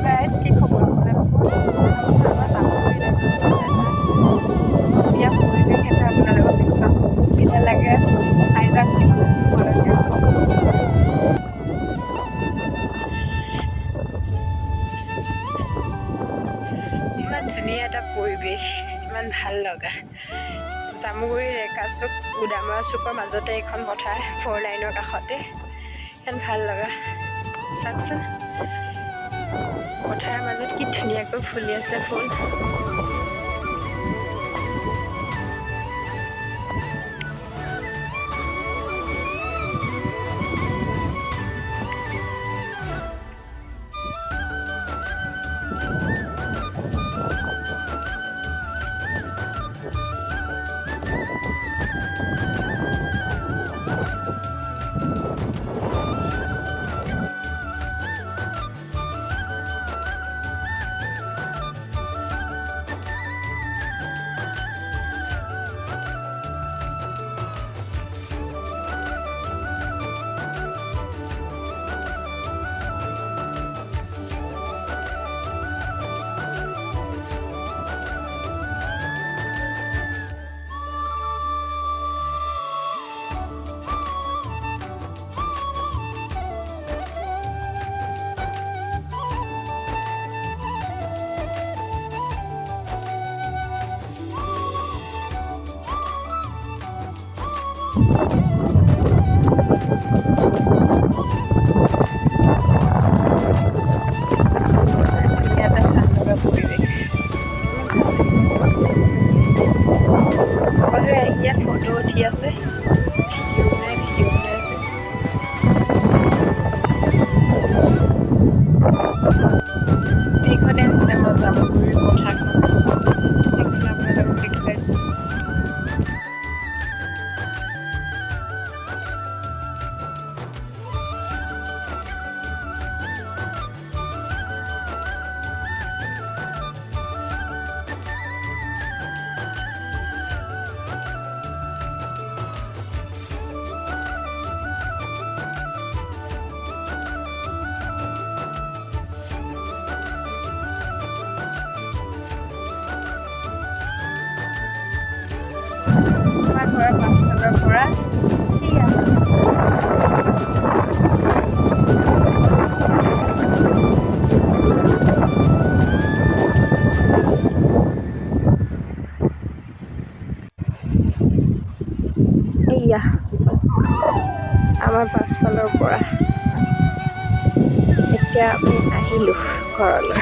Guys কি খবৰ আপোনালোকৰ? আমাৰ জামুগুৰিত এটা পৰিৱেশ এটা আপোনালোকক দেখুৱাম। কেনে লাগে চাই যাওক কিন্তু তোমালোকে। ইমান ধুনীয়া এটা পৰিৱেশ, ইমান ভাল লগা। জামুগুৰিৰ ৰেকাচুক গুদামৰা চুকৰ মাজতে এখন পথাৰ 4 লাইনৰ কাষতে। ইমান ভাল লগা চাওকচোন, পথাৰৰ মাজত কি ধুনীয়াকৈ ফুলি আছে ফুল। ইয়াত ফটো উঠি আছে, ভিডিঅ' বনাই আছে। এইখনে আছিলে আমাৰ জামুগুৰিৰ পথাৰখন। এইখন আপোনালোকক দেখুৱাইছোঁ। আমাৰ ঘৰৰ পাছফালৰ পৰা এইয়া আমাৰ পাছফালৰ পৰা এতিয়া আমি আহিলোঁ ঘৰলৈ।